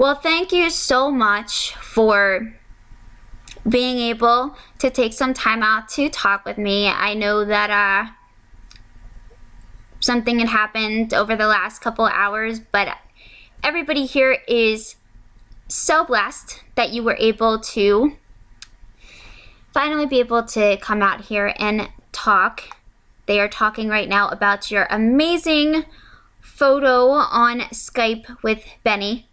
Well, thank you so much for being able to take some time out to talk with me. I know that something had happened over the last couple of hours, but everybody here is so blessed that you were able to finally be able to come out here and talk. They are talking right now about your amazing photo on Skype with Benny.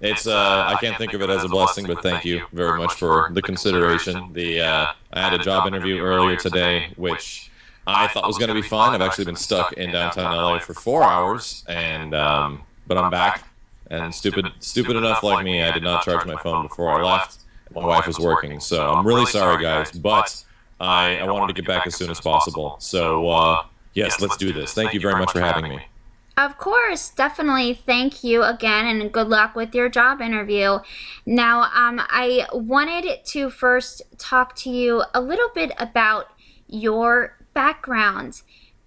It's I can't think of it as a blessing, but thank you very much for the consideration. I had a job interview earlier today, which I thought was going to be fun. I've actually been stuck in downtown LA for 4 hours, and but I'm back. And stupid enough like me, I did not charge my phone before I left. My wife was working, so I'm really sorry, guys. But I wanted to get back as soon as possible. So yes, let's do this. Thank you very much for having me. Of course, definitely. Thank you again, and good luck with your job interview. Now, I wanted to first talk to you a little bit about your background.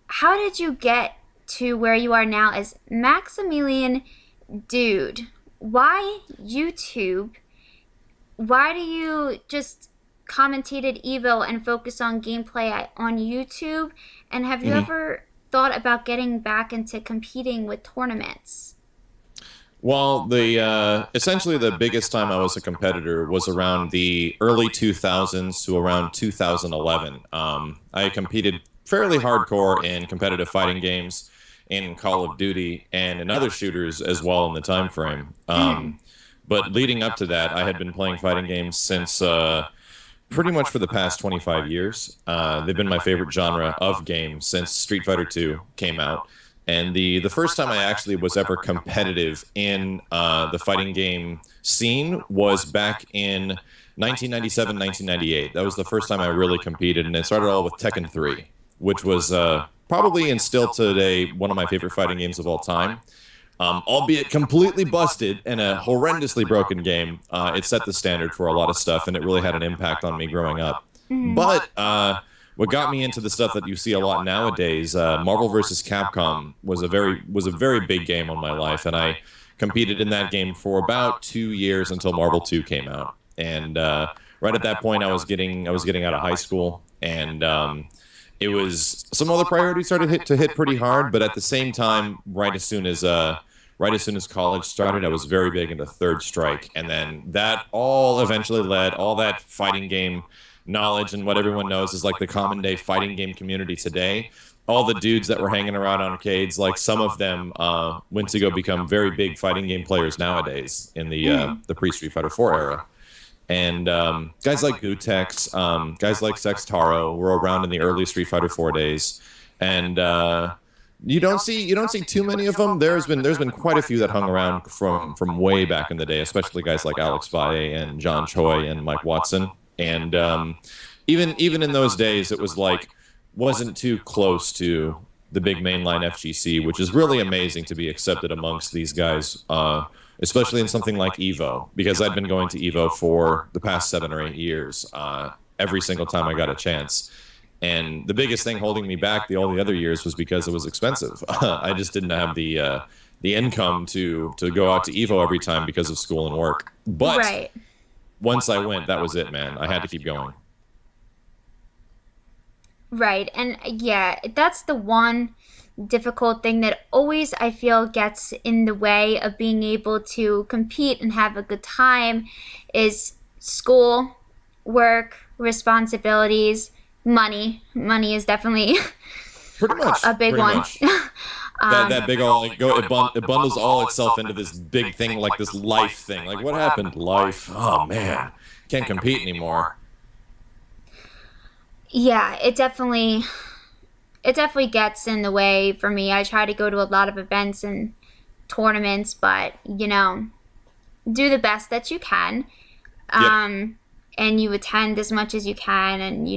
How did you get to where you are now as Maximillian Dood? Why YouTube? Why do you just commentated Evo and focus on gameplay on YouTube? And have you ever thought about getting back into competing with tournaments? Well, essentially the biggest time I was a competitor was around the early 2000s to around 2011. I competed fairly hardcore in competitive fighting games, in Call of Duty, and in other shooters as well in the time frame. But leading up to that, I had been playing fighting games since pretty much for the past 25 years. They've been my favorite genre of game since Street Fighter II came out. And the first time I actually was ever competitive in the fighting game scene was back in 1997, 1998. That was the first time I really competed, and it started all with Tekken 3, which was probably and still today one of my favorite fighting games of all time. Albeit completely busted and a horrendously broken game, it set the standard for a lot of stuff, and it really had an impact on me growing up. But what got me into the stuff that you see a lot nowadays, Marvel vs. Capcom was a very big game on my life, and I competed in that game for about 2 years until Marvel 2 came out. And right at that point, I was getting out of high school, and it was some other priorities started to hit pretty hard. But at the same time, right as soon as college started, I was very big into Third Strike, and then that all eventually led all that fighting game knowledge and what everyone knows is like the common day fighting game community today. All the dudes that were hanging around arcades, like some of them went to go become very big fighting game players nowadays in the pre-Street Fighter 4 era. And guys like Gutex, guys like Sextaro were around in the early Street Fighter 4 days, and you don't see too many of them. There's been quite a few that hung around from way back in the day, especially guys like Alex Valle and John Choi and Mike Watson. And even in those days, it was like wasn't too close to the big mainline FGC, which is really amazing to be accepted amongst these guys, especially in something like Evo, because I'd been going to Evo for the past 7 or 8 years, every single time I got a chance. And the biggest thing holding me back all the other years was because it was expensive. I just didn't have the income to go out to Evo every time because of school and work. But once I went, that was it, man. I had to keep going. Right. And yeah, that's the one difficult thing that always I feel gets in the way of being able to compete and have a good time is school, work, responsibilities, money. Money is definitely pretty much a big one. That big all it bundles all itself into this big thing, like this life thing. Like, what happened? Life. Oh man, can't compete anymore. Yeah, it definitely gets in the way for me. I try to go to a lot of events and tournaments, but do the best that you can, and you attend as much as you can, and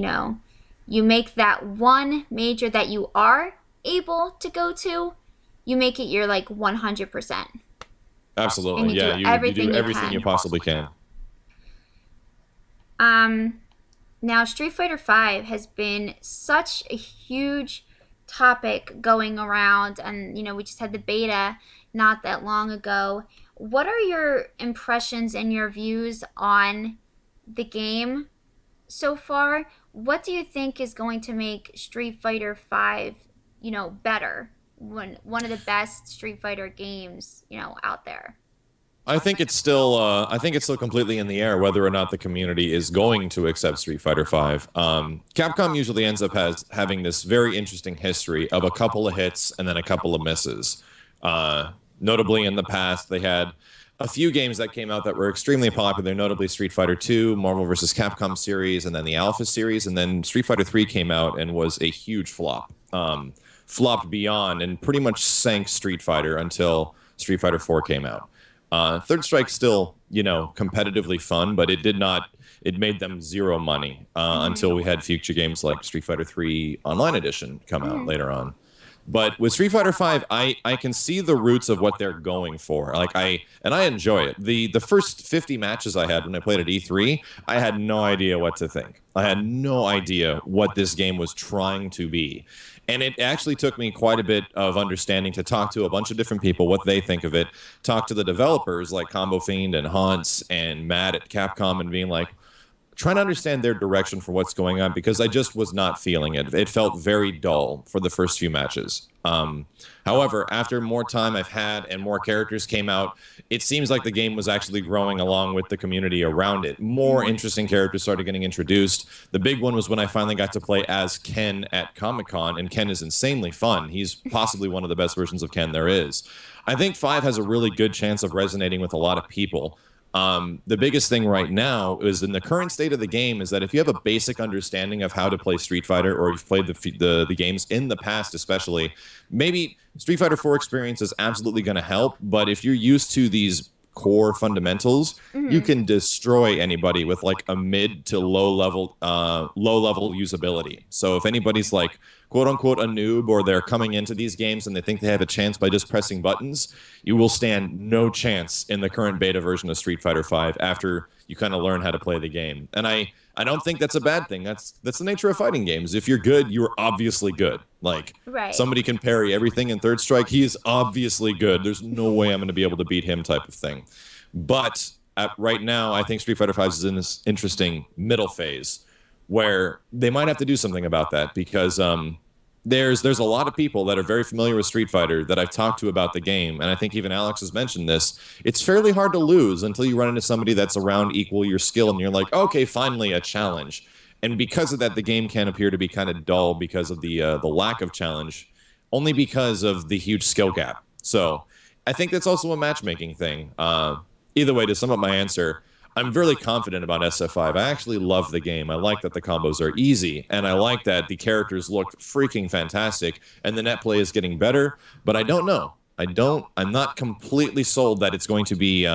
you make that one major that you are able to go to, you make it your 100%. Absolutely, and you do everything you possibly can. Now Street Fighter V has been such a huge topic going around, and we just had the beta not that long ago. What are your impressions and your views on the game so far? What do you think is going to make Street Fighter 5, better? One of the best Street Fighter games, out there. I think it's still completely in the air whether or not the community is going to accept Street Fighter V. Capcom usually ends up having this very interesting history of a couple of hits and then a couple of misses. Notably, in the past, they had a few games that came out that were extremely popular, notably Street Fighter II, Marvel vs. Capcom series, and then the Alpha series, and then Street Fighter III came out and was a huge flop. Flopped beyond and pretty much sank Street Fighter until Street Fighter IV came out. Third Strike's still, competitively fun, but it did not. It made them zero money until we had future games like Street Fighter 3 Online Edition come out later on. But with Street Fighter 5, I can see the roots of what they're going for. I enjoy it. The first 50 matches I had when I played at E3, I had no idea what to think. I had no idea what this game was trying to be. And it actually took me quite a bit of understanding to talk to a bunch of different people, what they think of it, talk to the developers like Combo Fiend and Hans and Matt at Capcom, and being like, trying to understand their direction for what's going on, because I just was not feeling it. It felt very dull for the first few matches. However, after more time I've had and more characters came out, it seems like the game was actually growing along with the community around it. More interesting characters started getting introduced. The big one was when I finally got to play as Ken at Comic-Con, and Ken is insanely fun. He's possibly one of the best versions of Ken there is. I think 5 has a really good chance of resonating with a lot of people. The biggest thing right now is, in the current state of the game, is that if you have a basic understanding of how to play Street Fighter, or you've played the games in the past especially, maybe Street Fighter 4 experience is absolutely going to help. But if you're used to these core fundamentals, you can destroy anybody with like a mid to low level usability. So if anybody's like quote unquote a noob, or they're coming into these games and they think they have a chance by just pressing buttons, you will stand no chance in the current beta version of Street Fighter V after you kind of learn how to play the game. And I don't think that's a bad thing. That's the nature of fighting games. If you're good, you're obviously good. Like, Right. somebody can parry everything in Third Strike, he is obviously good. There's no way I'm going to be able to beat him, type of thing. But right now, I think Street Fighter V is in this interesting middle phase where they might have to do something about that, because there's a lot of people that are very familiar with Street Fighter that I've talked to about the game, and I think even Alex has mentioned this. It's fairly hard to lose until you run into somebody that's around equal your skill, and you're like, okay, finally a challenge. And because of that, the game can appear to be kind of dull because of the lack of challenge, only because of the huge skill gap. So I think that's also a matchmaking thing. Either way, to sum up my answer, I'm really confident about SF5. I actually love the game. I like that the combos are easy, and I like that the characters look freaking fantastic, and the net play is getting better, but I don't know. I'm not completely sold that it's going to be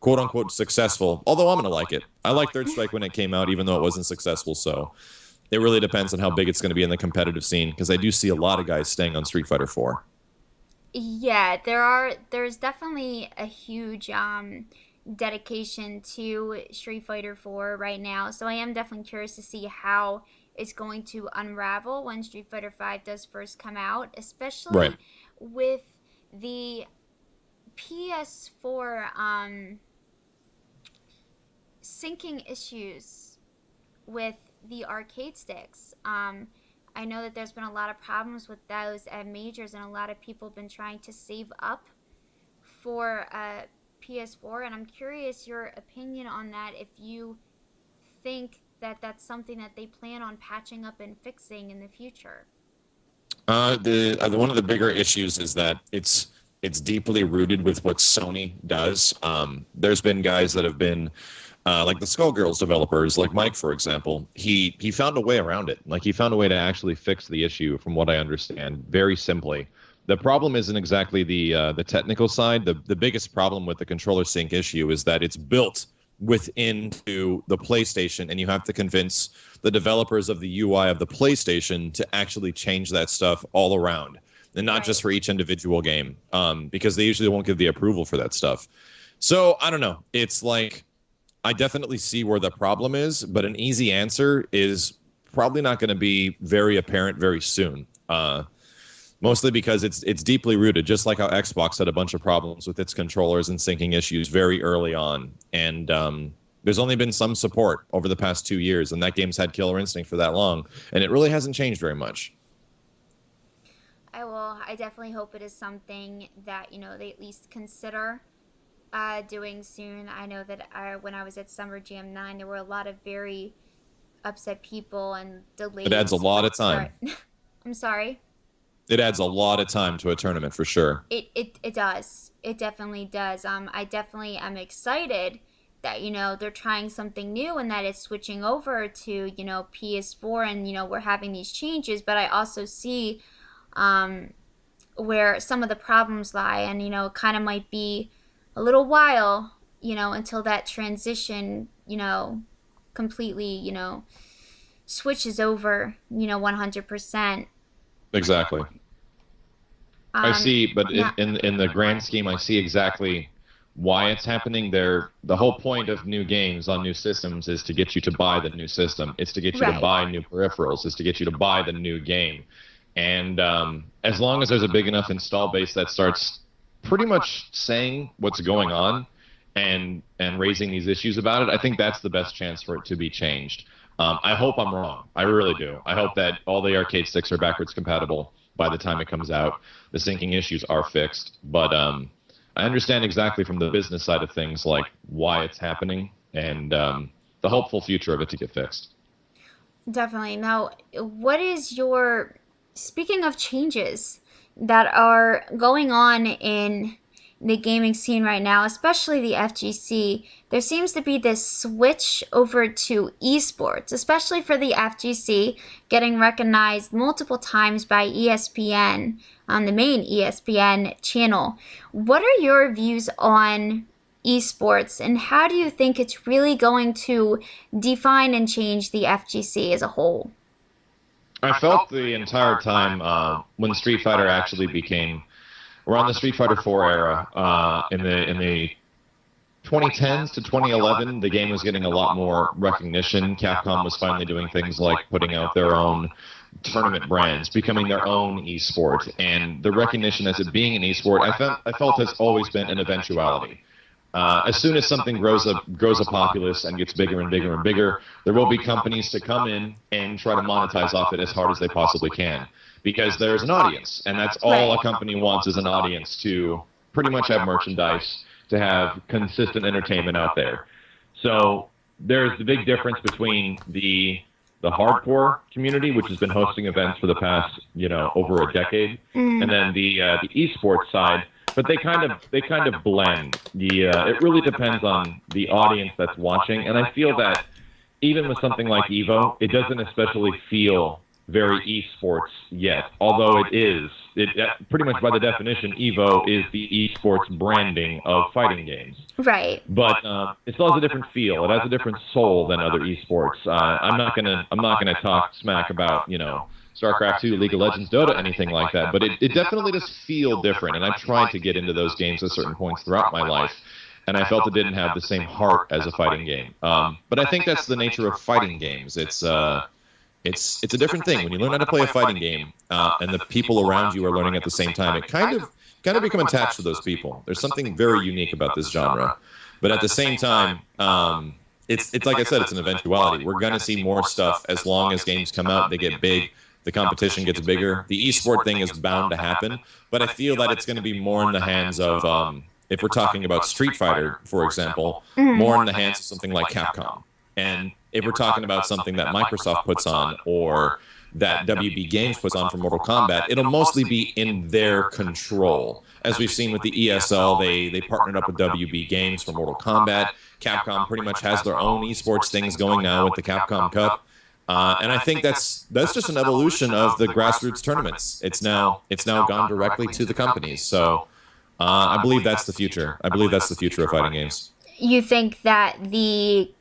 quote-unquote successful, although I'm going to like it. I liked Third Strike when it came out, even though it wasn't successful, so it really depends on how big it's going to be in the competitive scene, because I do see a lot of guys staying on Street Fighter 4. Yeah, there's definitely a huge dedication to Street Fighter 4 right now. So I am definitely curious to see how it's going to unravel when Street Fighter 5 does first come out, Right. especially with the PS4 syncing issues with the arcade sticks. I know that there's been a lot of problems with those at majors, and a lot of people have been trying to save up for PS4, and I'm curious your opinion on that, if you think that that's something that they plan on patching up and fixing in the future. One of the bigger issues is that it's deeply rooted with what Sony does. There's been guys that have been like the Skullgirls developers, like Mike, for example. He found a way around it. Like, he found a way to actually fix the issue, from what I understand, very simply. The problem isn't exactly the technical side. The biggest problem with the controller sync issue is that it's built within to the PlayStation, and you have to convince the developers of the UI of the PlayStation to actually change that stuff all around, and not just for each individual game, because they usually won't give the approval for that stuff. So I don't know. It's like, I definitely see where the problem is, but an easy answer is probably not going to be very apparent very soon. Mostly because it's deeply rooted, just like how Xbox had a bunch of problems with its controllers and syncing issues very early on. And there's only been some support over the past 2 years, and that game's had Killer Instinct for that long, and it really hasn't changed very much. I definitely hope it is something that, they at least consider doing soon. I know that when I was at Summer Jam 9, there were a lot of very upset people and delays. It adds a lot of time. I'm sorry? It adds a lot of time to a tournament for sure. It does. It definitely does. I definitely am excited that, they're trying something new and that it's switching over to, PS4 and, we're having these changes. But I also see where some of the problems lie, and, it kind of might be a little while, until that transition, completely, switches over, 100%. Exactly. I see, but yeah. in the grand scheme, I see exactly why it's happening. The whole point of new games on new systems is to get you to buy the new system. It's to get you to buy new peripherals. It's to get you to buy the new game. And as long as there's a big enough install base that starts pretty much saying what's going on and raising these issues about it, I think that's the best chance for it to be changed. I hope I'm wrong. I really do. I hope that all the arcade sticks are backwards compatible by the time it comes out. The syncing issues are fixed. But I understand exactly from the business side of things, like, why it's happening and the hopeful future of it to get fixed. Definitely. Now, what is your... Speaking of changes that are going on in the gaming scene right now, especially the FGC, there seems to be this switch over to esports, especially for the FGC, getting recognized multiple times by ESPN on the main ESPN channel. What are your views on esports, and how do you think it's really going to define and change the FGC as a whole? I felt the entire time when Street Fighter actually became, around the Street Fighter 4 era, in the 2010s to 2011, the game was getting a lot more recognition. Capcom was finally doing things like putting out their own tournament brands, becoming their own esport, and the recognition as it being an esport, I felt has always been an eventuality. As soon as something grows a populace and gets bigger and bigger and bigger, there will be companies to come in and try to monetize off it as hard as they possibly can, because there's an audience, and that's all a company wants, is an audience to pretty much have merchandise, to have consistent entertainment out there. So there's the big difference between the hardcore community, which has been hosting events for the past, over a decade, and then the esports side. But they kind of blend. It really depends on the audience that's watching, and I feel that even with something like Evo, it doesn't especially feel very esports yet. Although it is, pretty much by the definition, Evo is the esports branding of fighting games. Right. But it still has a different feel. It has a different soul than other esports. I'm not gonna talk smack about StarCraft 2, League of Legends, Dota, anything like that, but it definitely does feel different, and I've tried to get into those games at certain points throughout my life, and I felt it didn't have the same heart as a fighting game. But I think that's the nature of fighting games. It's a different thing. When you learn how to play a fighting game, and the people around you are learning at the same time, it kind of become attached to those people. There's something very unique about this genre. But at the same time, it's like I said, it's an eventuality. We're going to see more stuff as long as games come out, they get big, the competition gets bigger. The esport thing is bound to happen, but I feel that it's going to be more in the hands of, if we're talking about Street Fighter, for example, more in the hands of something like Capcom. And if we're talking about something that Microsoft puts on, or that WB Games puts on for Mortal Kombat, it'll mostly be in their control. As we've seen with the ESL, they partnered up with WB Games for Mortal Kombat. Capcom pretty much has their own esports things going now with the Capcom Cup. And I think that's just an evolution of the grassroots tournaments. It's now gone directly to the companies. So I believe that's the future. I believe that's the future of fighting games. You think that the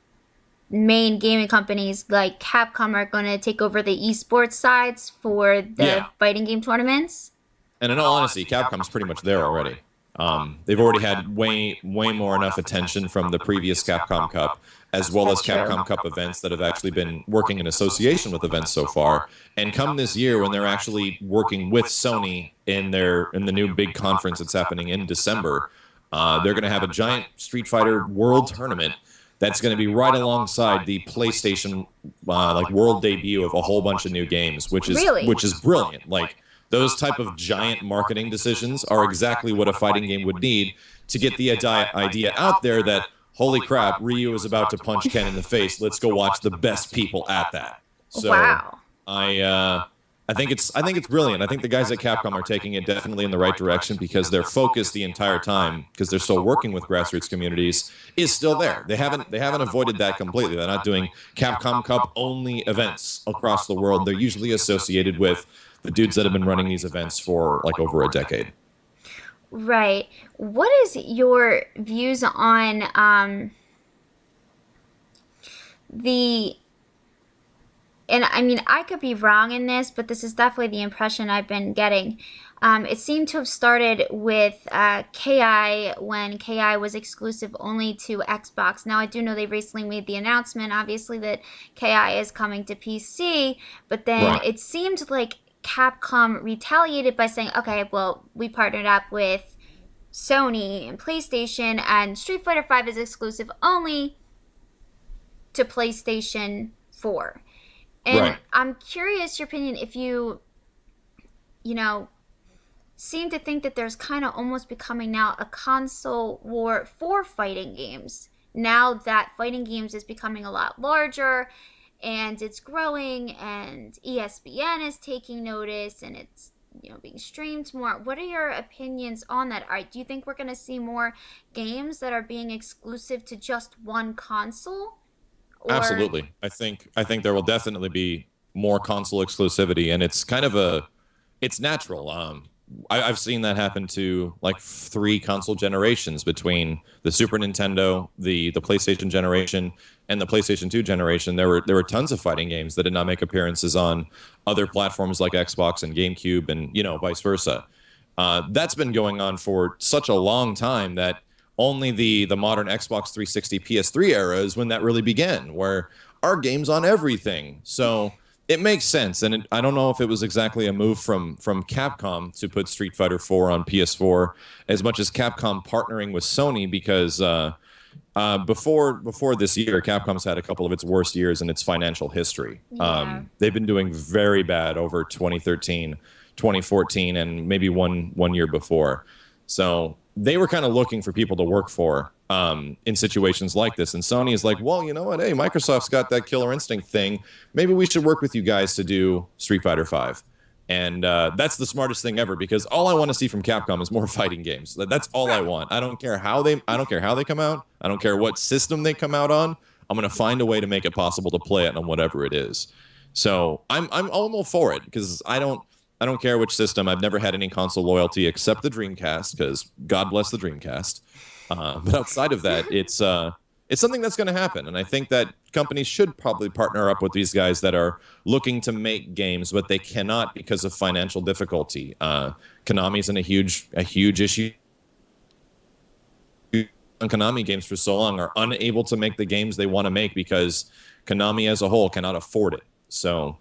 main gaming companies like Capcom are going to take over the esports sides for the fighting game tournaments? And in all honesty, Capcom's pretty much there already. They've already had way more enough attention from the previous Capcom Cup, as well as That's true. Capcom Cup events that have actually been working in association with events so far. And come this year, when they're actually working with Sony in the new big conference that's happening in December, they're going to have a giant Street Fighter World Tournament that's going to be right alongside the PlayStation like world debut of a whole bunch of new games, Really? which is brilliant. Like those type of giant marketing decisions are exactly what a fighting game would need to get the idea out there that holy crap, Ryu is about to punch Ken in the face. Let's go watch the best people at that. So Wow. I think it's brilliant. I think the guys at Capcom are taking it definitely in the right direction because their focus the entire time, because they're still working with grassroots communities, is still there. They haven't avoided that completely. They're not doing Capcom Cup only events across the world. They're usually associated with the dudes that have been running these events for like over a decade. Right. What is your views on the and I mean, I could be wrong in this, but this is definitely the impression I've been getting. It seemed to have started with KI when KI was exclusive only to Xbox. Now, I do know they recently made the announcement, obviously, that KI is coming to PC, but then Right. it seemed like Capcom retaliated by saying, okay, well, we partnered up with Sony and PlayStation, and Street Fighter V is exclusive only to PlayStation 4. And Right. I'm curious your opinion if you know, seem to think that there's kind of almost becoming now a console war for fighting games. Now that fighting games is becoming a lot larger and it's growing and ESPN is taking notice and it's being streamed more. What are your opinions on that? Do you think we're going to see more games that are being exclusive to just one console? Or Absolutely. I think there will definitely be more console exclusivity, and it's kind of it's natural. I've seen that happen to like 3 console generations between the Super Nintendo, the PlayStation generation, and the PlayStation 2 generation. There were tons of fighting games that did not make appearances on other platforms like Xbox and GameCube, and vice versa. That's been going on for such a long time that only the modern Xbox 360 PS3 era is when that really began, where our games on everything. So it makes sense, and I don't know if it was exactly a move from Capcom to put Street Fighter 4 on PS4 as much as Capcom partnering with Sony, because before this year, Capcom's had a couple of its worst years in its financial history. yeah. They've been doing very bad over 2013, 2014, and maybe one year before. So they were kind of looking for people to work for in situations like this. And Sony is like, well, you know what? Hey, Microsoft's got that Killer Instinct thing. Maybe we should work with you guys to do Street Fighter V. And that's the smartest thing ever, because all I want to see from Capcom is more fighting games. That's all I want. I don't care how they come out. I don't care what system they come out on. I'm going to find a way to make it possible to play it on whatever it is. So I'm all for it, because I don't care which system. I've never had any console loyalty except the Dreamcast, because God bless the Dreamcast. But outside of that, it's something that's going to happen. And I think that companies should probably partner up with these guys that are looking to make games, but they cannot because of financial difficulty. Konami's in a huge issue. Konami games for so long are unable to make the games they want to make because Konami as a whole cannot afford it. So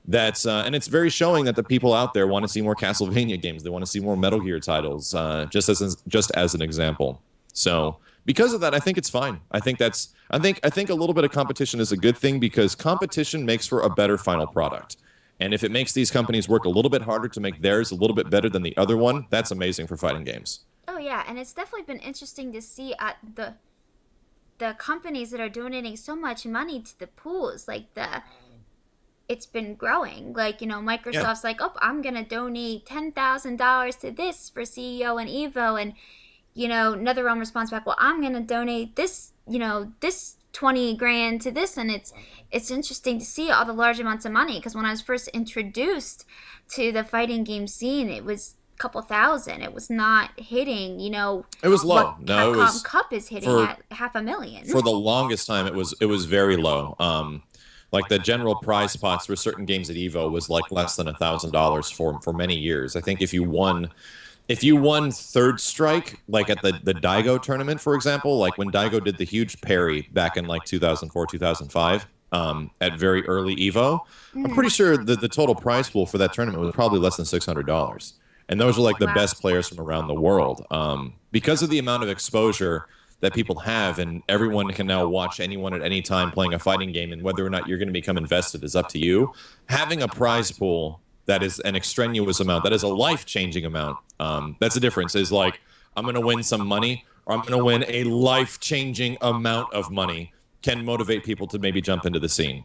that's and it's very showing that the people out there want to see more Castlevania games. They want to see more Metal Gear titles, just as an example. So because of that, I think it's fine. I think a little bit of competition is a good thing, because competition makes for a better final product. And if it makes these companies work a little bit harder to make theirs a little bit better than the other one, that's amazing for fighting games. Oh yeah, and it's definitely been interesting to see the companies that are donating so much money to the pools. Like it's been growing. Like Yeah. Microsoft's like, oh, I'm gonna donate $10,000 to this for CEO and Evo, and NetherRealm responds back, well, I'm gonna donate this, this 20 grand to this. And it's interesting to see all the large amounts of money, because when I was first introduced to the fighting game scene, it was a couple thousand. It was not hitting, It was low. what No, it Capcom was Cup is hitting for at $500,000. for the longest time. It was very low. Like the general prize pots for certain games at Evo was like less than $1,000 for many years. I think if you won if you won third strike, like at the Daigo tournament, for example, like when Daigo did the huge parry back in like 2004, 2005, at very early Evo, I'm pretty sure that the total prize pool for that tournament was probably less than $600. And those are like the Wow. best players from around the world. Because of the amount of exposure that people have, and everyone can now watch anyone at any time playing a fighting game, and whether or not you're going to become invested is up to you. Having a prize pool that is an extraneous amount, that is a life-changing amount. That's the difference. Is like, I'm going to win some money, or I'm going to win a life-changing amount of money. Can motivate people to maybe jump into the scene.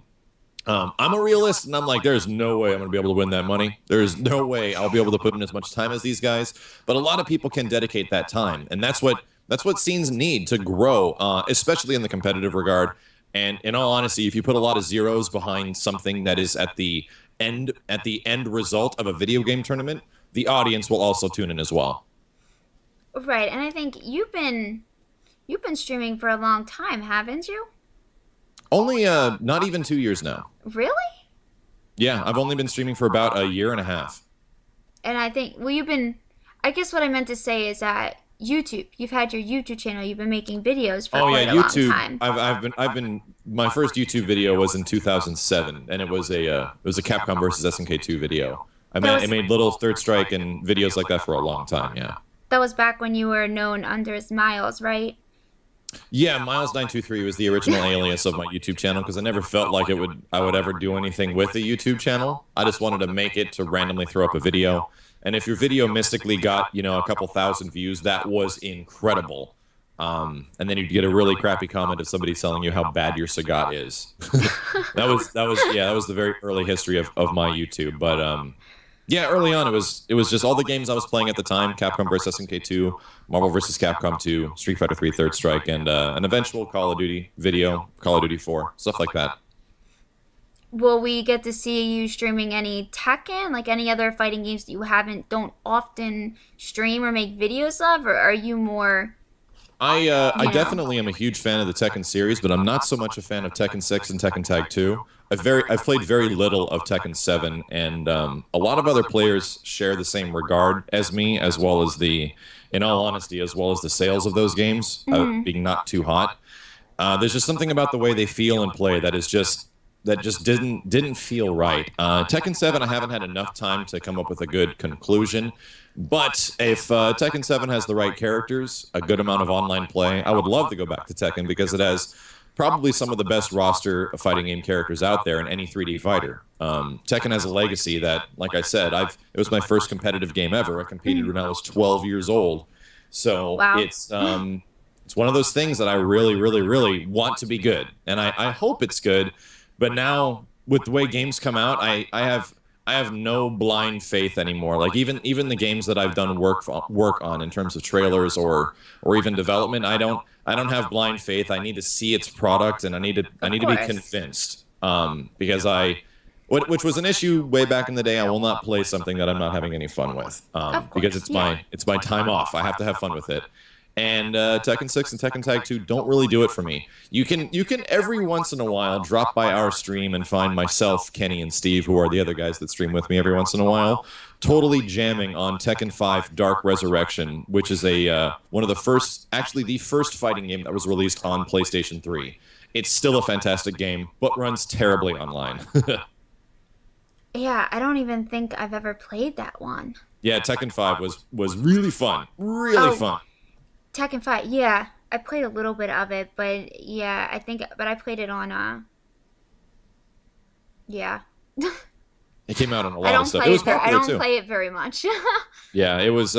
I'm a realist, and I'm like, there's no way I'm going to be able to win that money. There's no way I'll be able to put in as much time as these guys. But a lot of people can dedicate that time, and that's what scenes need to grow, especially in the competitive regard. And in all honesty, if you put a lot of zeros behind something that is at the end result of a video game tournament, the audience will also tune in as well. Right, and I think you've been streaming for a long time, haven't you? Only not even 2 years now. Really? Yeah, I've only been streaming for about a year and a half. And I think, well, you've been, I guess what I meant to say is that YouTube, you've had your YouTube channel, you've been making videos for Oh quite yeah, a long YouTube. time. I've been. My first YouTube video was in 2007, and it was a Capcom versus SNK2 video. I made little Third Strike and videos like that for a long time. Yeah. That was back when you were known under as Miles, right? Yeah, Miles923 was the original alias of my YouTube channel because I never felt like I would ever do anything with a YouTube channel. I just wanted to make it to randomly throw up a video. And if your video mystically got, a couple thousand views, that was incredible. And then you'd get a really crappy comment of somebody telling you how bad your Sagat is. that was the very early history of my YouTube. But yeah, early on it was just all the games I was playing at the time: Capcom vs SNK2, Marvel vs Capcom 2, Street Fighter 3 Third Strike, and an eventual Call of Duty video, Call of Duty 4, stuff like that. Will we get to see you streaming any Tekken, like any other fighting games that you don't often stream or make videos of, or are you more, I you know? definitely am a huge fan of the Tekken series, but I'm not so much a fan of Tekken 6 and Tekken Tag 2. I've played very little of Tekken 7, and a lot of other players share the same regard as me, as well as in all honesty, as well as the sales of those games being not too hot. There's just something about the way they feel and play that just didn't feel right. Tekken 7, I haven't had enough time to come up with a good conclusion. But if Tekken 7 has the right characters, a good amount of online play, I would love to go back to Tekken because it has probably some of the best roster of fighting game characters out there in any 3D fighter. Tekken has a legacy that, like I said, it was my first competitive game ever. I competed when I was 12 years old. So Wow. it's one of those things that I really, really, really want to be good. And I hope it's good. But now, with the way games come out, I have no blind faith anymore. Like even the games that I've done work on in terms of trailers or even development, I don't have blind faith. I need to see its product, and I need to be course. convinced. Because which was an issue way back in the day. I will not play something that I'm not having any fun with. Of Because course, it's my time off. I have to have fun with it. And Tekken 6 and Tekken Tag 2 don't really do it for me. You can every once in a while drop by our stream and find myself, Kenny, and Steve, who are the other guys that stream with me every once in a while, totally jamming on Tekken 5 Dark Resurrection, which is one of the first fighting game that was released on PlayStation 3. It's still a fantastic game, but runs terribly online. Yeah, I don't even think I've ever played that one. Yeah, Tekken 5 was really fun. Really Oh. fun. Tekken 5, yeah. I played a little bit of it, but yeah, but I played it on, yeah. It came out on a I lot don't of stuff. play It was it. I popular don't too. play it very much. Yeah, it was.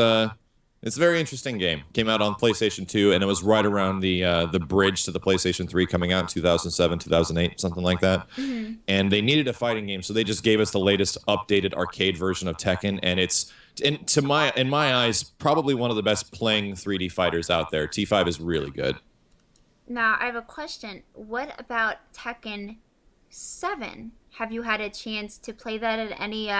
It's a very interesting game. Came out on PlayStation 2, and it was right around the bridge to the PlayStation 3 coming out in 2007, 2008, something like that. Mhm. And they needed a fighting game, so they just gave us the latest updated arcade version of Tekken, and it's in my eyes probably one of the best playing 3D fighters out there. T5 is really good. Now, I have a question. What about Tekken 7? Have you had a chance to play that at any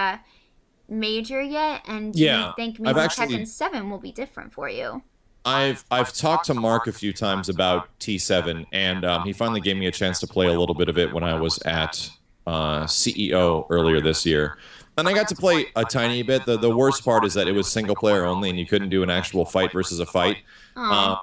major yet? And do you Yeah, think I've maybe actually Tekken 7 will be different for you? I've talked to Mark a few times about T7, and he finally gave me a chance to play a little bit of it when I was at CEO earlier this year. And I got to play a tiny bit. The worst part is that it was single player only, and you couldn't do an actual fight versus a fight. Oh,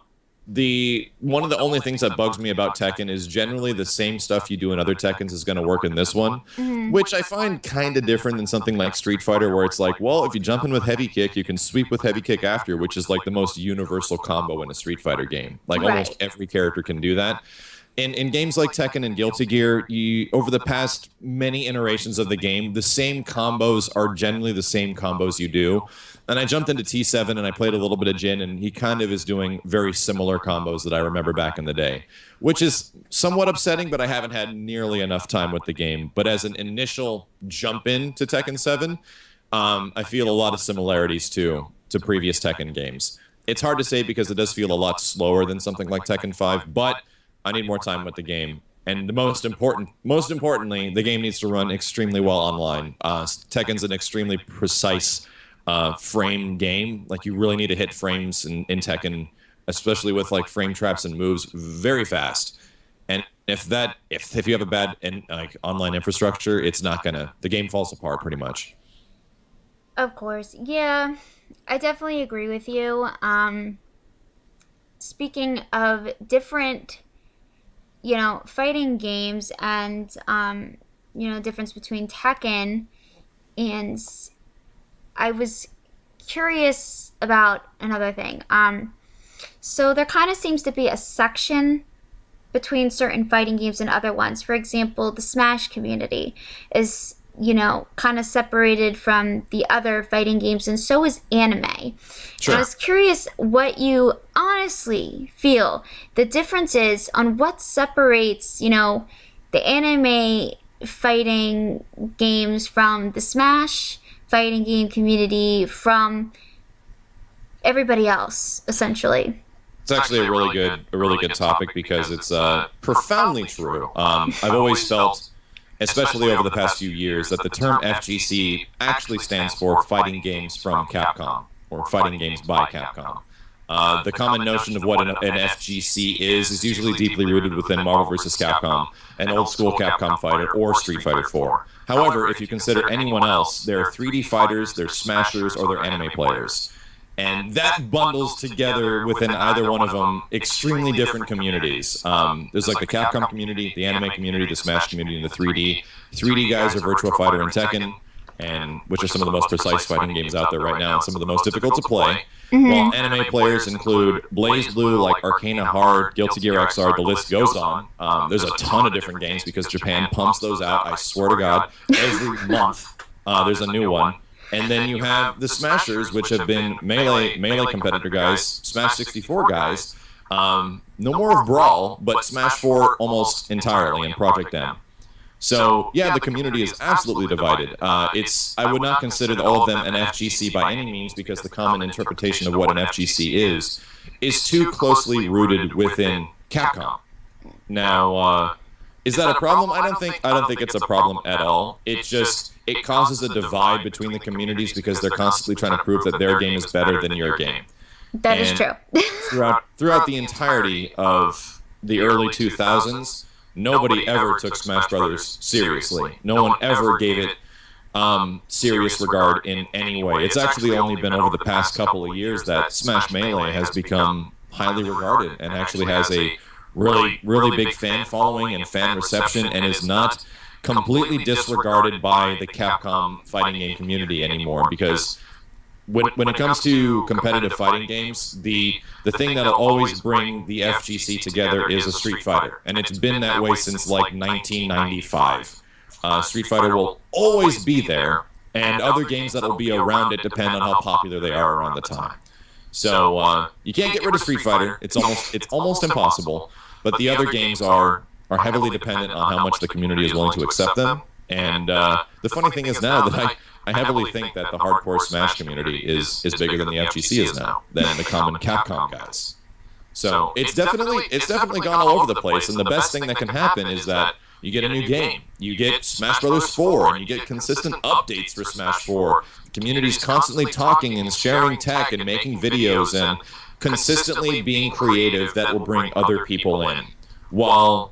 The one of the only things that bugs me about Tekken is generally the same stuff you do in other Tekkens is going to work in this one, hmm, which I find kind of different than something like Street Fighter, where it's like, well, if you jump in with heavy kick, you can sweep with heavy kick after, which is like the most universal combo in a Street Fighter game. Like almost right. every character can do that. In games like Tekken and Guilty Gear, over the past many iterations of the game, the same combos are generally the same combos you do. And I jumped into T7 and I played a little bit of Jin, and he kind of is doing very similar combos that I remember back in the day, which is somewhat upsetting, but I haven't had nearly enough time with the game. But as an initial jump in to Tekken 7, I feel a lot of similarities to previous Tekken games. It's hard to say because it does feel a lot slower than something like Tekken 5, but I need more time with the game. And the most importantly, the game needs to run extremely well online. Tekken's an extremely precise frame game. Like you really need to hit frames in Tekken, especially with like frame traps and moves, very fast. And if you have a bad like online infrastructure, it's not gonna. The game falls apart pretty much. Of course. Yeah, I definitely agree with you. Speaking of different, fighting games and, difference between Tekken and I was curious about another thing. So there kind of seems to be a section between certain fighting games and other ones. For example, the Smash community is, kind of separated from the other fighting games, and so is anime. And I Sure. was curious what you honestly feel the difference is on what separates, the anime fighting games from the Smash fighting game community from everybody else, essentially. It's actually a really good topic because it's profoundly true. I've always felt, especially over the past few years, that the term FGC actually stands for Fighting Games from Capcom, or Fighting Games by Capcom. The common notion of what an FGC is usually deeply rooted within Marvel vs. Capcom, an old school Capcom fighter, or Street Fighter 4. However, if you consider anyone else, they're 3D fighters, they're smashers, or they're anime players. And that bundles together within either one of them extremely different communities. There's like the Capcom community, the anime community, the Smash community, and the 3D. 3D guys are Virtua Fighter and Tekken, and which are some of the most precise fighting games out there right now, and some of the most difficult to play. While anime players include Blaze Blue, like Arcana Hard, Guilty Gear XR, the list goes on. There's a ton of different games because Japan pumps those out, I swear to God, every month. There's a new one. And then you have the Smashers, which have been melee competitor guys, Smash 64 guys. No more of Brawl, but Smash 4 almost entirely in Project M. So yeah, the community is absolutely divided. I would not consider all of them an FGC by any means because the common interpretation of what an FGC is too closely rooted within Capcom. Now, is that a problem? I don't think it's a problem at all. It causes a divide between the communities because they're constantly trying to prove that their game is better than your game. That is And true. throughout the entirety of the early 2000s, nobody ever took Smash Brothers seriously. No one ever gave it serious regard in any way. It's actually only been over the past couple of years that Smash Melee has become highly regarded and actually has a really big fan following and fan reception and is not completely disregarded by the Capcom fighting game community anymore because when it comes to competitive fighting games, the thing that'll always bring the FGC together is a Street Fighter, and it's been that way since like 1995. Street Fighter will always be there, and other games that'll be around it depend on how popular they are around the time. So you can't get rid of Street Fighter; it's almost impossible. But the other games are heavily dependent on how much the community is willing to accept them. And the funny thing is now that I heavily think that the hardcore Smash community is bigger than the FGC is now, than the common Capcom guys. So it's definitely gone all over the place. And the best thing that can happen is that you get a new game, you get Smash Brothers 4, and you get consistent updates for Smash 4. The community's constantly talking and sharing tech and making videos and consistently being creative that will bring other people in. While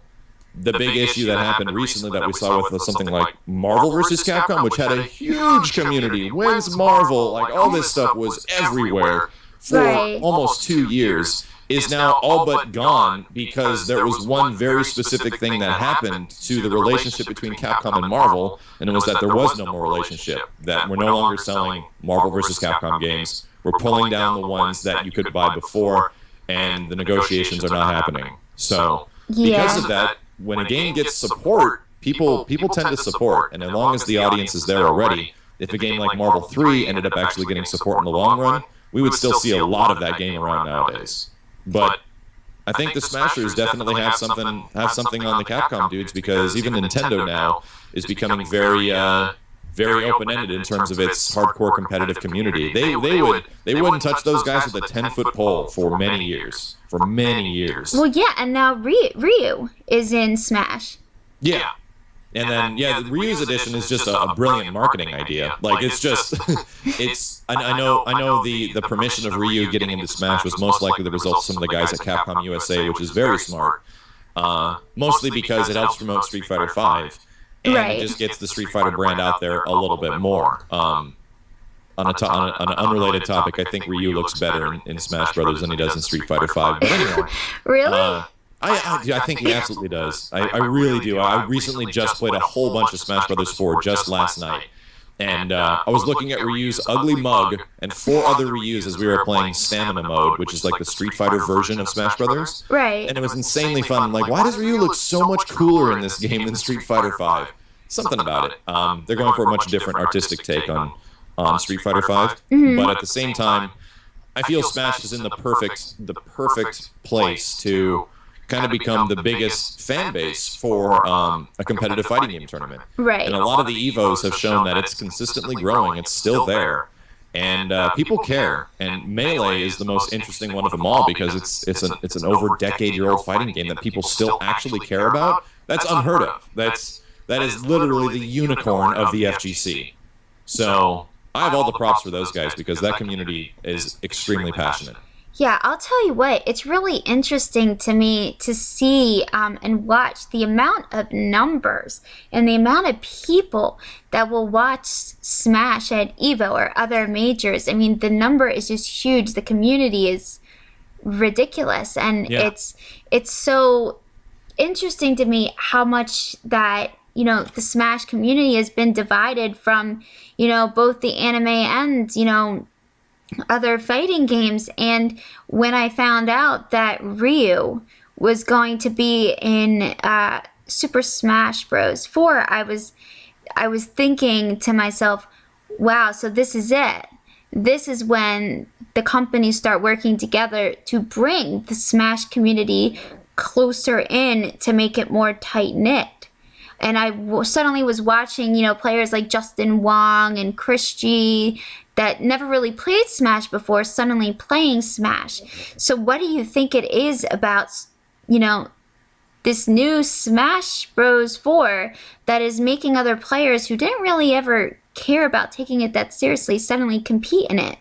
the big issue that happened recently that we saw with something like Marvel versus Capcom, which had a huge community. When's Marvel? Like, all this stuff was everywhere for Right. almost 2 years, is now all but gone because there was one very specific thing that happened to the relationship between Capcom and Marvel, and it was that there was no more relationship, that we're no longer selling Marvel versus Capcom games. We're pulling down the ones that you could buy before, and the negotiations are not happening. So because of that, when a game gets support, people tend to support, and as long as the audience is there already, if a game like Marvel 3 ended up actually getting support in the long run, we would still see a lot of that game around nowadays. But I think the Smashers definitely have something on the Capcom dudes, because even Nintendo now is becoming very open-ended in terms of its hardcore competitive community. They wouldn't touch those guys with a 10-foot pole for many years. For many years. Well, yeah, and now Ryu is in Smash. Yeah. And then, the Ryu's edition is just a brilliant marketing idea. Like, it's just, I know the permission of Ryu getting into Smash was most likely the result of some of the guys at Capcom USA, which is very smart. Mostly because it helps promote Street Fighter V. And it just gets the Street Fighter brand out there a little bit more. On an unrelated topic, I think Ryu looks better in Smash Brothers than he does in Street Fighter V. But anyway. Really? I think he absolutely does. I really do. I recently just played a whole bunch of Smash Brothers 4 just last night. And I was looking at Ryu's ugly mug and 4 other Ryus as we were playing Stamina Mode, which is like the Street Fighter version of Smash Brothers. Right. And it was insanely fun. I'm like, why does Ryu look so much cooler in this game than Street Fighter V? Something about it. They're going for a much different artistic take on Street Fighter V. But at the same time, I feel Smash is in the perfect place to kind of become the biggest fan base for a competitive fighting game tournament. Right. And a lot of the EVOs have shown that it's consistently growing. It's still there. And people care. And Melee is the most interesting one of them all, because it's an over decade-year-old fighting game that people still actually care about. That's unheard of. That is literally the unicorn of the FGC. So I have all the props for those guys, because that community is extremely passionate. Yeah, I'll tell you what, it's really interesting to me to see and watch the amount of numbers and the amount of people that will watch Smash at EVO or other majors. I mean, the number is just huge. The community is ridiculous. And it's so interesting to me how much that, the Smash community has been divided from, both the anime and, other fighting games. And when I found out that Ryu was going to be in Super Smash Bros. 4, I was thinking to myself, wow, so this is it. This is when the companies start working together to bring the Smash community closer in to make it more tight-knit. And I suddenly was watching, players like Justin Wong and Chris G that never really played Smash before suddenly playing Smash. So what do you think it is about, this new Smash Bros. 4 that is making other players who didn't really ever care about taking it that seriously suddenly compete in it?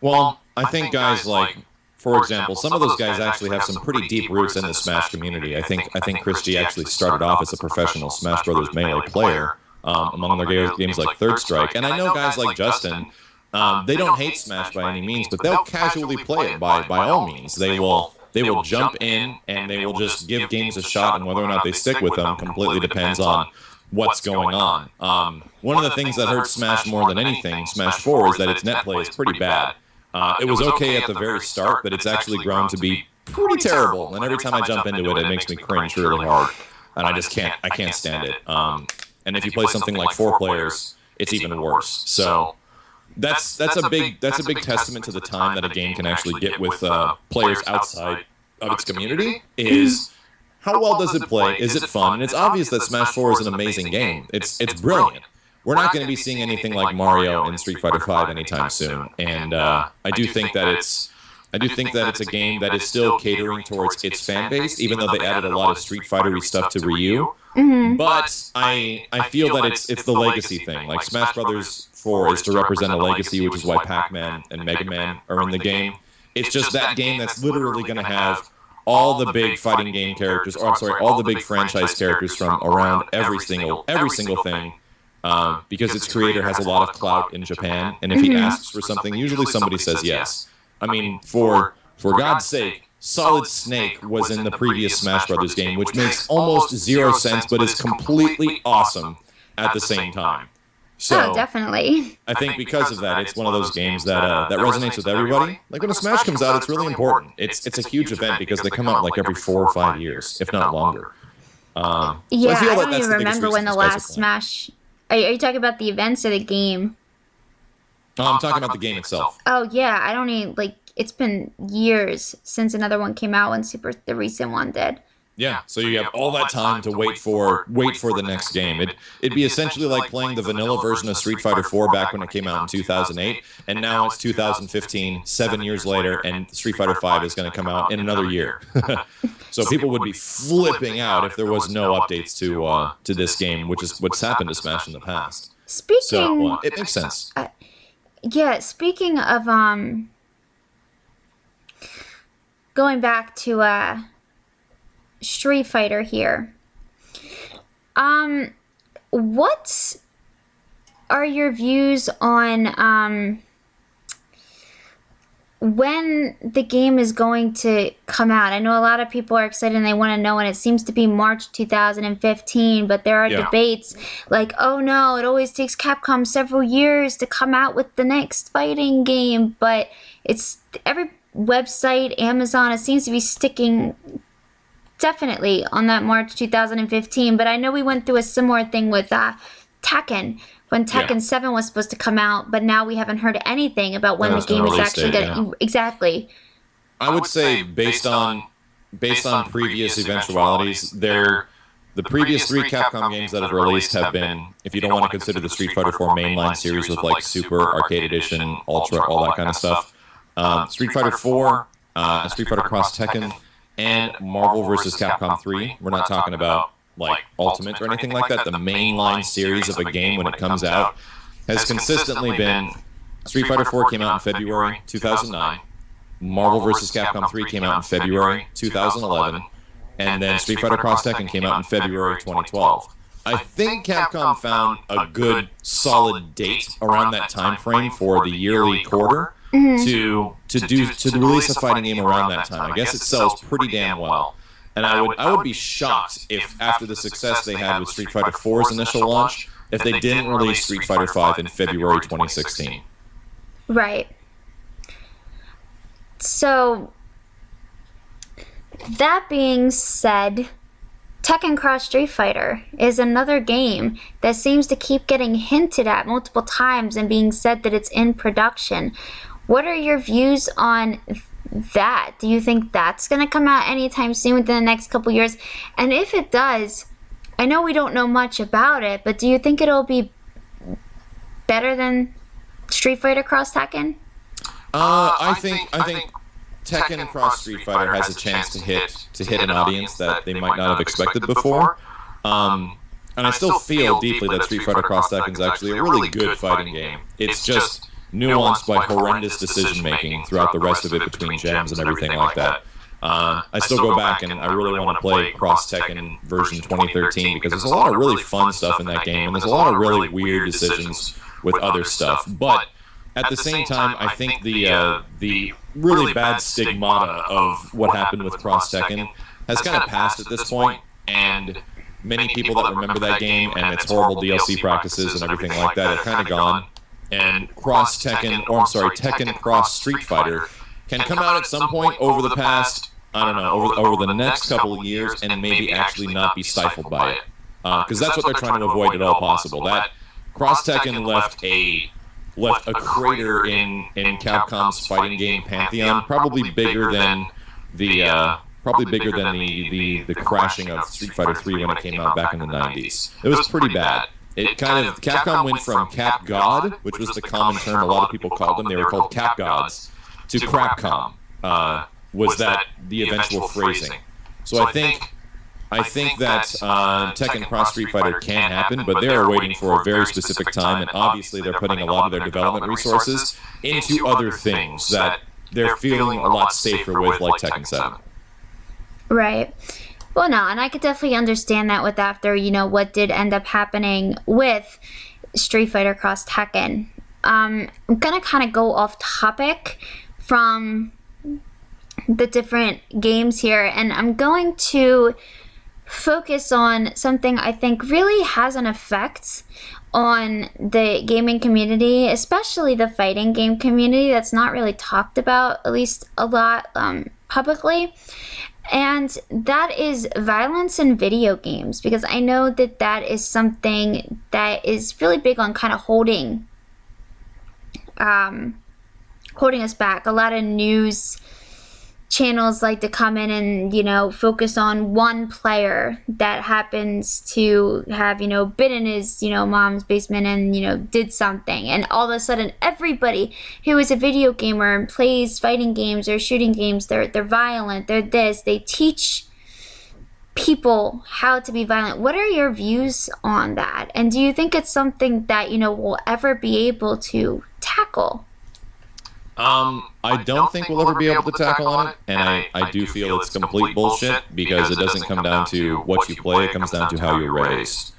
Well, I think guys like, for example, some of those guys actually have some pretty deep roots in the Smash community. I think Chris G actually started off as a professional Smash Brothers Melee player among their games like Third Strike. And I know guys like Justin, they don't hate Smash by any means, but they'll casually play it by all means. They will jump in and they will just give games a shot, and whether or not they stick with them completely depends on what's going on. One of the things that hurts Smash more than anything, Smash 4, is that its net play is pretty bad. It was okay at the very start, but it's actually grown to be pretty terrible. And every time I jump into it, it makes me cringe really hard, and I can't stand it. And if you play something like 4 players, it's even worse. So that's a big testament to the time that a game can actually get with players outside of its community. Is how well does it play? Is it fun? And it's obvious that Smash 4 is an amazing game. It's brilliant. We're not going to be seeing anything like Mario and Street Fighter V anytime soon. And I do think that it's a game that is still catering towards its fan base, even though they added a lot of Street Fighter-y stuff to Ryu. But I feel that it's the legacy thing. Like, Smash Brothers 4 is to represent a legacy, which is why Pac-Man and Mega Man are in the game. It's just that game that's literally going to have all the big fighting game characters, or I'm sorry, all the big franchise characters from around every single thing, because its creator has a lot of clout in Japan, and if he asks for something, usually somebody says yes. I mean, for God's sake, Solid Snake was in the previous Smash Brothers game, which makes almost zero sense, but is completely awesome at the same time. So, Oh, definitely. I think because of that, it's one of those games that that resonates with everybody. Like when a Smash comes out, it's really important. It's a huge event because they come out like every 4 or 5 years, if not longer. So Yeah, I feel I that don't that's even the biggest remember when reason the these guys last are Smash. Are you talking about the events or the game? playing. I'm talking about the game itself. Oh yeah, I don't even like. It's been years since another one came out when the recent one did. Yeah, so you have all that time to wait for the next game. It'd be essentially like playing the vanilla version of Street Fighter 4 back when it came out in 2008, and now it's 2015, 7 years later, and Street Fighter 5 is going to come out in another year. So people would be flipping out if there was no updates to this game, which is what's happened to Smash in the past. Speaking, So it makes sense. yeah, speaking of going back to Street Fighter here. What are your views on when the game is going to come out? I know a lot of people are excited and they want to know, and it seems to be March 2015, but there are debates like, oh no, it always takes Capcom several years to come out with the next fighting game, but it's every website, Amazon, it seems to be sticking definitely on that March 2015. But I know we went through a similar thing with Tekken, when Tekken 7 was supposed to come out, but now we haven't heard anything about when the game is actually going to... Exactly. I would say based on previous eventualities, the previous 3 Capcom games that have released have been, if you don't want to consider the Street Fighter 4 mainline series with like Super, Arcade Edition, Ultra, all that kind of stuff, Street Fighter 4, Street Fighter Cross Tekken, and Marvel vs. Capcom 3. We're not talking about like Ultimate or anything like that. The mainline series of a game when it comes out has consistently been Street Fighter 4 came out in February 2009. Marvel vs. Capcom 3 came out in February 2011. And then Street Fighter Cross Tekken came out in February 2012. I think Capcom found a good, solid date around that time frame for the yearly quarter to release a fighting game around that time. I guess it sells pretty damn well. And I would be shocked if after the success they had with Street Fighter 4's initial launch, if they didn't release Street Fighter 5 in February 2016. Right. So, that being said, Tekken Cross Street Fighter is another game that seems to keep getting hinted at multiple times and being said that it's in production. What are your views on that? Do you think that's going to come out anytime soon within the next couple years? And if it does, I know we don't know much about it, but do you think it'll be better than Street Fighter Cross Tekken? I think Tekken Cross Street Fighter has a chance to hit an audience that they might not have expected before. And I still feel deeply that Street Fighter Cross Tekken is actually a really good fighting game. It's just nuanced by horrendous decision making throughout the rest of it between gems and everything like that. I still go back and I really want to play Cross Tekken version 2013 because there's a lot of really fun stuff in that game and there's a lot of really weird decisions with other stuff. But at the same time, I think the really bad stigmata of what happened with Cross Tekken has kind of passed at this point, and many people that remember that game and its horrible DLC practices and everything like that are kind of gone. And Tekken Cross Street Fighter can come out at some point over the past, I don't know, over the next couple of years and maybe actually not be stifled by it. Because that's what they're trying to avoid at all possible. That Cross Tekken left a crater in Capcom's fighting game pantheon, probably bigger than the crashing of Street Fighter 3 when it came out back in the 90s. It was pretty bad. Capcom went from Cap God, which was the common term a lot of people called them. They were called Cap Gods, to Crapcom. Was that the eventual phrasing? So I think that Tekken Cross Street Fighter can happen, but they're waiting for a very specific time, and obviously they're putting a lot of their development resources into other things that they're feeling a lot safer with, like Tekken 7. Right. Well, no, and I could definitely understand that with after, what did end up happening with Street Fighter Cross Tekken. I'm gonna kind of go off topic from the different games here, and I'm going to focus on something I think really has an effect on the gaming community, especially the fighting game community, that's not really talked about, at least a lot publicly. And that is violence in video games, because I know that that is something that is really big on kind of holding us back. A lot of news channels like to come in and, focus on one player that happens to have, been in his, mom's basement and, did something. And all of a sudden, everybody who is a video gamer and plays fighting games or shooting games, they're violent, they're this. They teach people how to be violent. What are your views on that? And do you think it's something that, we'll ever be able to tackle? I don't think we'll ever be able to tackle on it, and I do feel it's complete bullshit, because it doesn't come down to what you play, it comes down to how you're raised.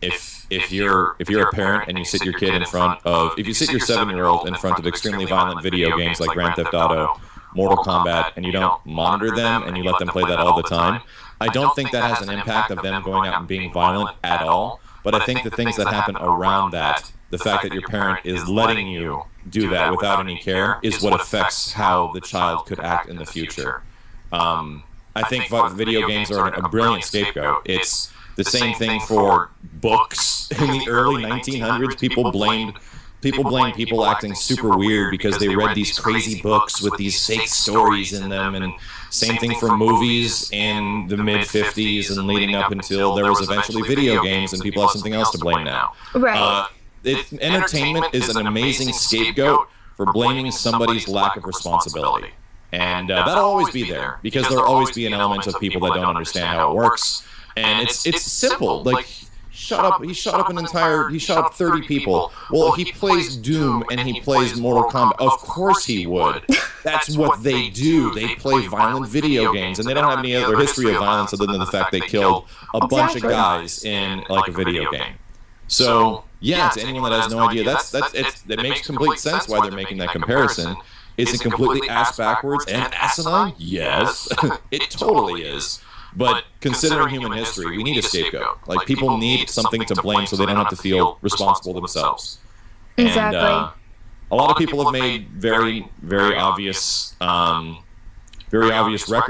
If you're a parent and you sit your kid in front of, if you sit your 7-year-old in front of extremely violent video games like Grand Theft Auto, Mortal Kombat, and you don't monitor them and you let them play that all the time, I don't think that has an impact of them going out and being violent at all. But I think the things that happen around that, the fact that your parent is letting you do that without any care, is what affects how the child could act in the future. I think video games are a brilliant scapegoat. It's the same thing for books. In the early 1900s, people blamed people acting super weird because they read these crazy books with these fake stories in them, and same thing for movies in the mid-50s and leading up until there was eventually video games, and people have something else to blame now. Right. Entertainment is an amazing scapegoat for blaming somebody's lack of responsibility. And that'll always be there, because there'll always be an element of people that don't understand how it works. And it's simple. Like, he shot up 30 people. Well, he plays Doom and he plays Mortal Kombat. Of course he would. That's what they do. They play violent video games, and they don't have any other history of violence other than the fact they killed a bunch of guys in like a video game. So yeah, to anyone that has no idea, it makes complete sense why they're making that comparison. Is it completely ass backwards and asinine? Yes, it totally is. But considering human history, we need a scapegoat. Like, people need something to blame so they don't have to feel responsible themselves. Exactly. And a lot of people have made very, very obvious record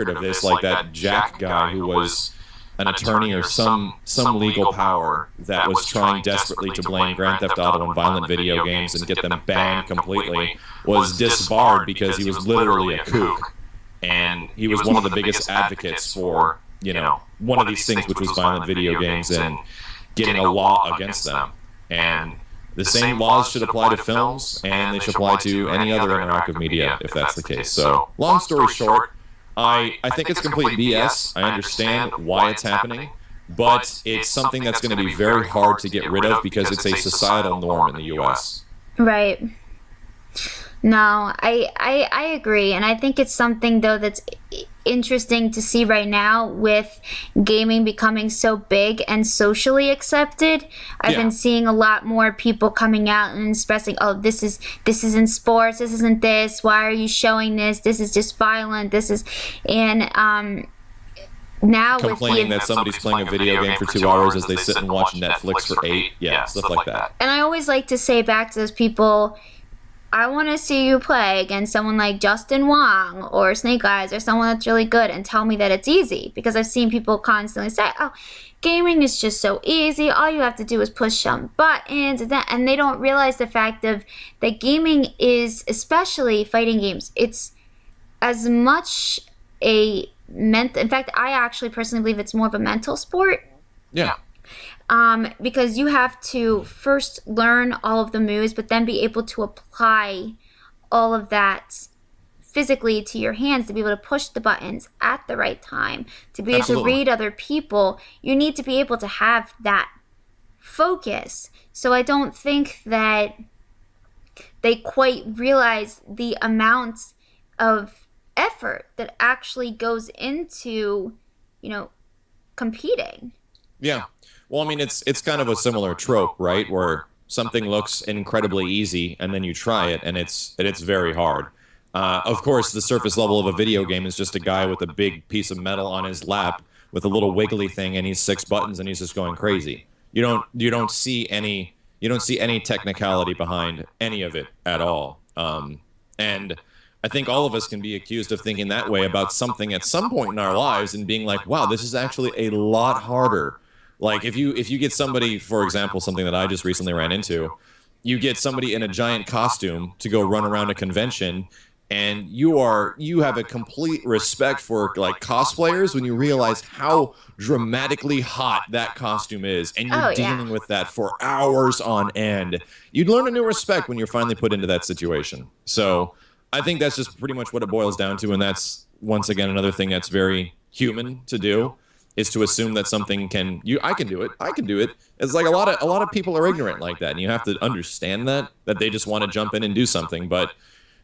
of this, like that Jack guy who was an attorney or some legal power that was trying desperately to blame Grand Theft Auto and violent video games and get them banned completely, was disbarred because he was literally a kook. And he was one of the biggest advocates for, one of these things, which was violent video games, and getting a law against them. And the same laws should apply to films, and they should apply to any other interactive media if that's the case. So, long story short, I think it's complete BS. I understand why it's happening, but it's something that's going to be very hard to get rid of because it's a societal norm in the U.S. Right. No, I agree. And I think it's something, though, that's interesting to see right now with gaming becoming so big and socially accepted. I've been seeing a lot more people coming out and expressing, oh, this isn't sports, this isn't this, why are you showing this, this is just violent, this is, and now complaining that somebody's playing a video game for 2 hours as they sit and watch Netflix for 8, stuff like that. And I always like to say back to those people, I want to see you play against someone like Justin Wong or Snake Eyes or someone that's really good, and tell me that it's easy. Because I've seen people constantly say, oh, gaming is just so easy. All you have to do is push some buttons. And they don't realize the fact of that gaming is, especially fighting games, it's as much a mental... In fact, I actually personally believe it's more of a mental sport. Yeah. Because you have to first learn all of the moves, but then be able to apply all of that physically to your hands, to be able to push the buttons at the right time, to be able to read other people. You need to be able to have that focus. So I don't think that they quite realize the amount of effort that actually goes into, you know, competing. Yeah. Well, I mean, it's kind of a similar trope, right? Where something looks incredibly easy, and then you try it, and it's very hard. Of course, the surface level of a video game is just a guy with a big piece of metal on his lap with a little wiggly thing, and he's 6 buttons, and he's just going crazy. You don't see any technicality behind any of it at all. And I think all of us can be accused of thinking that way about something at some point in our lives and being like, wow, this is actually a lot harder. Like if you get somebody, for example, something that I just recently ran into, you get somebody in a giant costume to go run around a convention, and you have a complete respect for like cosplayers when you realize how dramatically hot that costume is, and you're Oh yeah. dealing with that for hours on end. You'd learn a new respect when you're finally put into that situation. So I think that's just pretty much what it boils down to, and that's once again another thing that's very human to do, is to assume that something I can do it. I can do it. It's like a lot of people are ignorant like that, and you have to understand that they just want to jump in and do something. But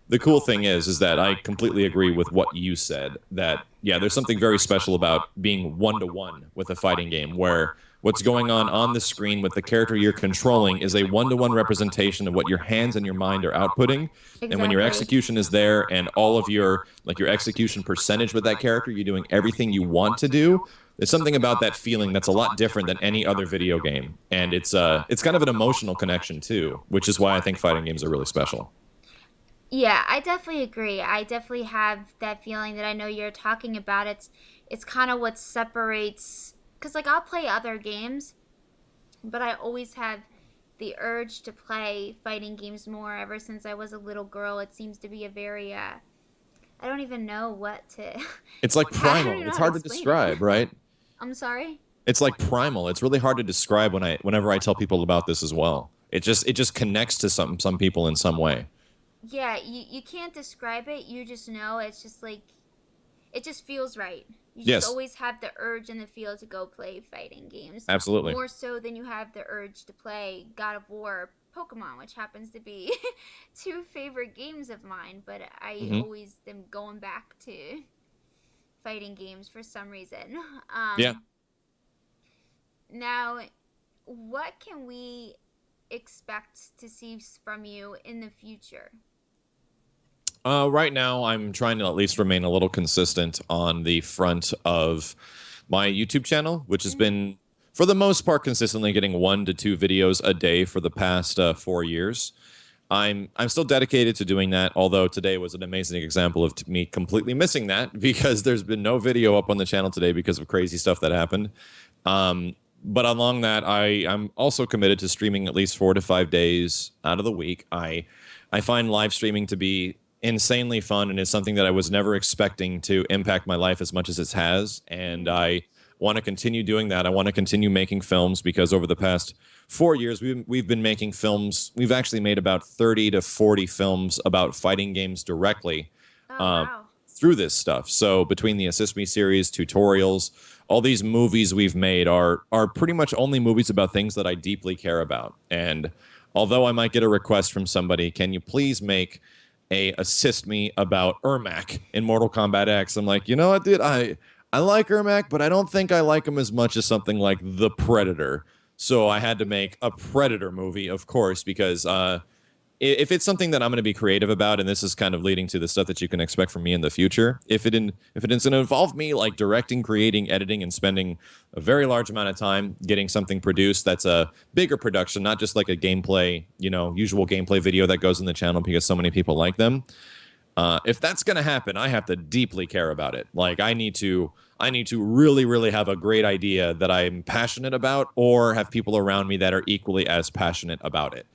the cool thing is that I completely agree with what you said, that yeah, there's something very special about being one-to-one with a fighting game, where what's going on the screen with the character you're controlling is a one-to-one representation of what your hands and your mind are outputting. And when your Exactly. execution is there, and all of your execution percentage with that character, you're doing everything you want to do. There's something about that feeling that's a lot different than any other video game, and it's kind of an emotional connection too, which is why I think fighting games are really special. Yeah, I definitely agree. I definitely have that feeling that I know you're talking about. It's kind of what separates, cuz like I'll play other games, but I always have the urge to play fighting games more ever since I was a little girl. It seems to be a very I don't even know what to It's like I don't primal. even know It's how to hard to explain it. describe, right? I'm sorry. It's like primal. It's really hard to describe whenever I tell people about this as well. It just connects to some people in some way. Yeah, you can't describe it. You just know. It's just like it just feels right. You just Yes, always have the urge and the feel to go play fighting games. absolutely. More so than you have the urge to play God of War, Pokemon, which happens to be two favorite games of mine, but I Hmm. always am going back to fighting games for some reason. Yeah. Now, what can we expect to see from you in the future? Right now, I'm trying to at least remain a little consistent on the front of my YouTube channel, which has Hmm. been, for the most part, consistently getting 1 to 2 videos a day for the past 4 years. I'm still dedicated to doing that, although today was an amazing example of me completely missing that because there's been no video up on the channel today because of crazy stuff that happened. But along that, I'm also committed to streaming at least 4 to 5 days out of the week. I find live streaming to be insanely fun, and it's something that I was never expecting to impact my life as much as it has. And Hmm. I want to continue doing that. I want to continue making films because over the past 4 years, we've been making films. We've actually made about 30 to 40 films about fighting games directly Oh, um, wow. through this stuff. So between the Assist Me series, tutorials, all these movies we've made are pretty much only movies about things that I deeply care about. And although I might get a request from somebody, can you please make a Assist Me about Ermac in Mortal Kombat X? I'm like, you know what, dude, I like Ermac, but I don't think I like him as much as something like The Predator. So I had to make a Predator movie, of course, because if it's something that I'm going to be creative about, and this is kind of leading to the stuff that you can expect from me in the future, if it is going to involve me like directing, creating, editing, and spending a very large amount of time getting something produced that's a bigger production, not just like a gameplay, usual gameplay video that goes in the channel because so many people like them. If that's going to happen, I have to deeply care about it. Like I need to really, really have a great idea that I'm passionate about, or have people around me that are equally as passionate about it.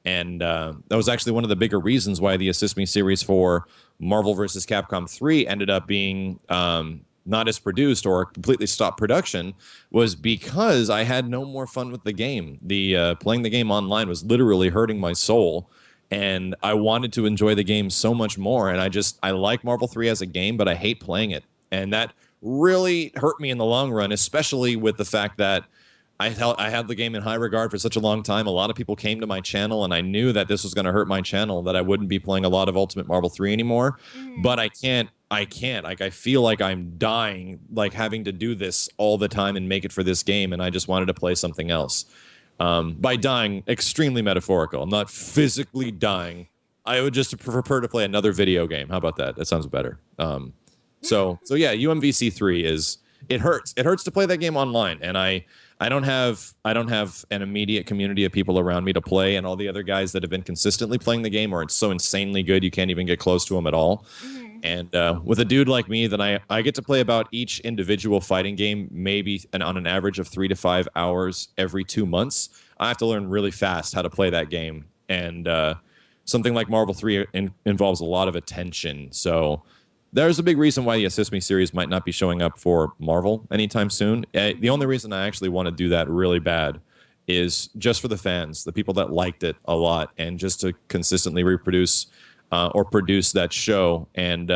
And that was actually one of the bigger reasons why the Assist Me series for Marvel vs. Capcom 3 ended up being not as produced or completely stopped production, was because I had no more fun with the game. The playing the game online was literally hurting my soul, and I wanted to enjoy the game so much more. And I like Marvel 3 as a game, but I hate playing it, and that really hurt me in the long run, especially with the fact that I had the game in high regard for such a long time. A lot of people came to my channel, and I knew that this was going to hurt my channel, that I wouldn't be playing a lot of Ultimate Marvel 3 anymore. Hmm. But I can't. Like, I feel like I'm dying, like having to do this all the time and make it for this game, and I just wanted to play something else. By dying, extremely metaphorical. I'm not physically dying. I would just prefer to play another video game. How about that? That sounds better. So yeah, UMVC 3 is, it hurts. It hurts to play that game online, and I don't have an immediate community of people around me to play, and all the other guys that have been consistently playing the game are so insanely good you can't even get close to them at all. And with a dude like me, then I get to play about each individual fighting game maybe on an average of 3 to 5 hours every 2 months. I have to learn really fast how to play that game, and something like Marvel 3 involves a lot of attention. So there's a big reason why the Assist Me series might not be showing up for Marvel anytime soon. The only reason I actually want to do that really bad is just for the fans, the people that liked it a lot, and just to consistently reproduce or produce that show and